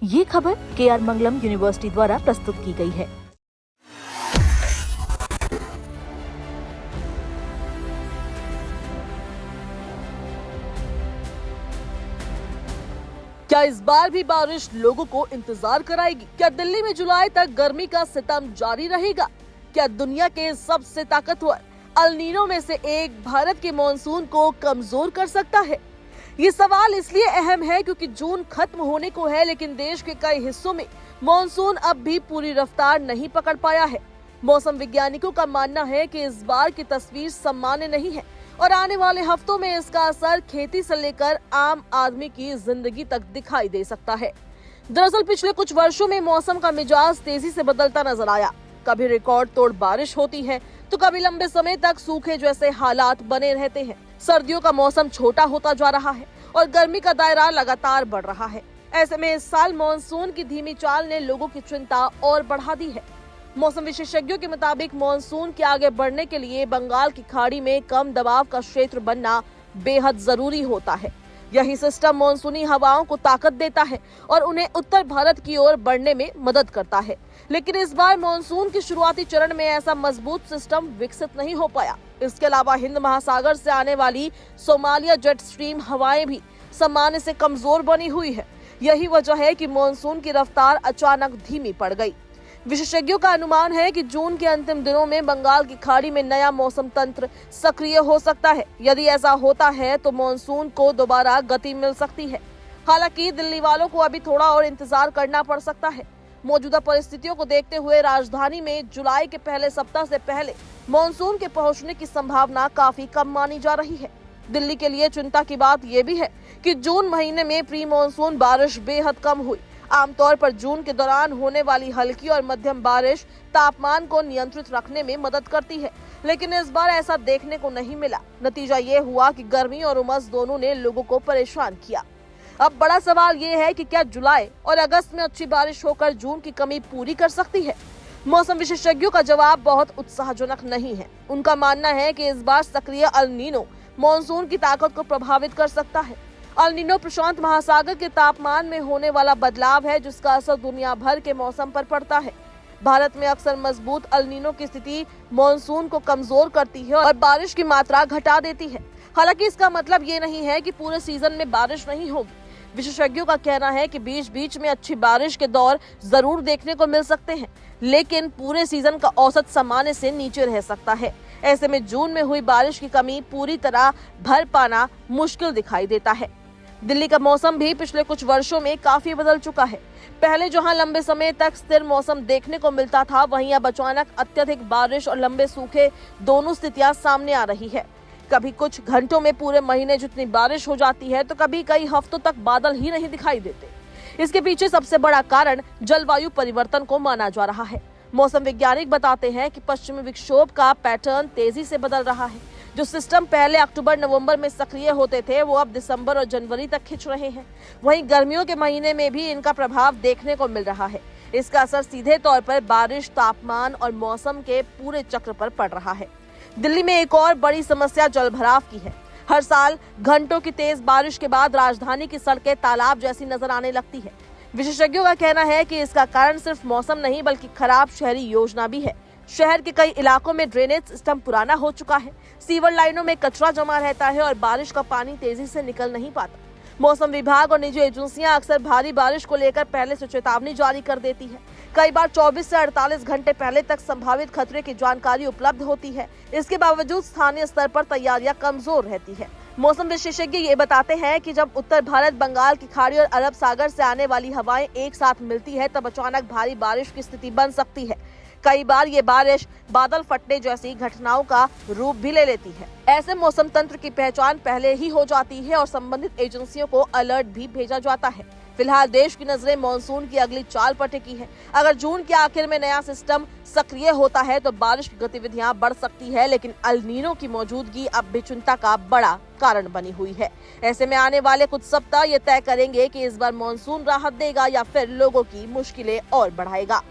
ये खबर KR मंगलम university द्वारा प्रस्तुत की गई है। क्या इस बार भी बारिश लोगों को इंतजार कराएगी? क्या दिल्ली में जुलाई तक गर्मी का सितम जारी रहेगा? क्या दुनिया के सबसे ताकतवर अल नीनो में से एक भारत के मॉनसून को कमजोर कर सकता है? ये सवाल इसलिए अहम है क्योंकि जून खत्म होने को है, लेकिन देश के कई हिस्सों में मॉनसून अब भी पूरी रफ्तार नहीं पकड़ पाया है। मौसम वैज्ञानिकों का मानना है कि इस बार की तस्वीर सामान्य नहीं है और आने वाले हफ्तों में इसका असर खेती से लेकर आम आदमी की जिंदगी तक दिखाई दे सकता है। दरअसल पिछले कुछ वर्षों में मौसम का मिजाज तेजी से बदलता नजर आया। कभी रिकॉर्ड तोड़ बारिश होती है तो कभी लंबे समय तक सूखे जैसे हालात बने रहते हैं। सर्दियों का मौसम छोटा होता जा रहा है और गर्मी का दायरा लगातार बढ़ रहा है। ऐसे में इस साल मॉनसून की धीमी चाल ने लोगों की चिंता और बढ़ा दी है। मौसम विशेषज्ञों के मुताबिक मॉनसून के आगे बढ़ने के लिए बंगाल की खाड़ी में कम दबाव का क्षेत्र बनना बेहद जरूरी होता है। यही सिस्टम मॉनसूनी हवाओं को ताकत देता है और उन्हें उत्तर भारत की ओर बढ़ने में मदद करता है। लेकिन इस बार मॉनसून के शुरुआती चरण में ऐसा मजबूत सिस्टम विकसित नहीं हो पाया। इसके अलावा हिंद महासागर से आने वाली सोमालिया जेट स्ट्रीम हवाएं भी सामान्य से कमजोर बनी हुई है। यही वजह है कि मॉनसून की रफ्तार अचानक धीमी पड़ गई। विशेषज्ञों का अनुमान है कि जून के अंतिम दिनों में बंगाल की खाड़ी में नया मौसम तंत्र सक्रिय हो सकता है। यदि ऐसा होता है तो मॉनसून को दोबारा गति मिल सकती है। हालांकि दिल्ली वालों को अभी थोड़ा और इंतजार करना पड़ सकता है। मौजूदा परिस्थितियों को देखते हुए राजधानी में जुलाई के पहले सप्ताह से पहले मॉनसून के पहुंचने की संभावना काफी कम मानी जा रही है। दिल्ली के लिए चिंता की बात यह भी है कि जून महीने में प्री मॉनसून बारिश बेहद कम हुई। आमतौर पर जून के दौरान होने वाली हल्की और मध्यम बारिश तापमान को नियंत्रित रखने में मदद करती है, लेकिन इस बार ऐसा देखने को नहीं मिला। नतीजा ये हुआ कि गर्मी और उमस दोनों ने लोगों को परेशान किया। अब बड़ा सवाल ये है कि क्या जुलाई और अगस्त में अच्छी बारिश होकर जून की कमी पूरी कर सकती है? मौसम विशेषज्ञों का जवाब बहुत उत्साहजनक नहीं है। उनका मानना है कि इस बार सक्रिय अल नीनो मॉनसून की ताकत को प्रभावित कर सकता है। अल नीनो प्रशांत महासागर के तापमान में होने वाला बदलाव है, जिसका असर दुनिया भर के मौसम पर पड़ता है। भारत में अक्सर मजबूत अल नीनो की स्थिति मॉनसून को कमजोर करती है और बारिश की मात्रा घटा देती है। हालांकि इसका मतलब ये नहीं है कि पूरे सीजन में बारिश नहीं होगी। विशेषज्ञों का कहना है कि बीच बीच में अच्छी बारिश के दौर जरूर देखने को मिल सकते हैं, लेकिन पूरे सीजन का औसत सामान्य से नीचे रह सकता है। ऐसे में जून में हुई बारिश की कमी पूरी तरह भर पाना मुश्किल दिखाई देता है। दिल्ली का मौसम भी पिछले कुछ वर्षों में काफी बदल चुका है। पहले जहां लंबे समय तक स्थिर मौसम देखने को मिलता था, वहीं अब अचानक अत्यधिक बारिश और लंबे सूखे दोनों स्थितियां सामने आ रही है। कभी कुछ घंटों में पूरे महीने जितनी बारिश हो जाती है, तो कभी कई हफ्तों तक बादल ही नहीं दिखाई देते। इसके पीछे सबसे बड़ा कारण जलवायु परिवर्तन को माना जा रहा है। मौसम वैज्ञानिक बताते हैं कि पश्चिमी विक्षोभ का पैटर्न तेजी से बदल रहा है। जो सिस्टम पहले अक्टूबर-नवंबर में सक्रिय होते थे, वो अब दिसंबर और जनवरी तक खिंच रहे हैं। वहीं गर्मियों के महीने में भी इनका प्रभाव देखने को मिल रहा है। इसका असर सीधे तौर पर बारिश, तापमान और मौसम के पूरे चक्र पर पड़ रहा है। दिल्ली में एक और बड़ी समस्या जलभराव की है। हर साल घंटों की तेज बारिश के बाद राजधानी की सड़कें तालाब जैसी नजर आने लगती है। विशेषज्ञों का कहना है कि इसका कारण सिर्फ मौसम नहीं, बल्कि खराब शहरी योजना भी है। शहर के कई इलाकों में ड्रेनेज सिस्टम पुराना हो चुका है, सीवर लाइनों में कचरा जमा रहता है और बारिश का पानी तेजी से निकल नहीं पाता। मौसम विभाग और निजी एजेंसियां अक्सर भारी बारिश को लेकर पहले से चेतावनी जारी कर देती है। कई बार 24 से 48 घंटे पहले तक संभावित खतरे की जानकारी उपलब्ध होती है। इसके बावजूद स्थानीय स्तर पर तैयारियां कमजोर रहती है। मौसम विशेषज्ञ ये बताते हैं कि जब उत्तर भारत, बंगाल की खाड़ी और अरब सागर से आने वाली हवाएं एक साथ मिलती है, तब अचानक भारी बारिश की स्थिति बन सकती है। कई बार ये बारिश बादल फटने जैसी घटनाओं का रूप भी ले लेती है। ऐसे मौसम तंत्र की पहचान पहले ही हो जाती है और संबंधित एजेंसियों को अलर्ट भी भेजा जाता है। फिलहाल देश की नजरें मॉनसून की अगली चाल पर टिकी है। अगर जून के आखिर में नया सिस्टम सक्रिय होता है तो बारिश की गतिविधियां बढ़ सकती है, लेकिन अल नीनो की मौजूदगी अब भी चिंता का बड़ा कारण बनी हुई है। ऐसे में आने वाले कुछ सप्ताह ये तय करेंगे कि इस बार मॉनसून राहत देगा या फिर लोगों की मुश्किलें और बढ़ाएगा।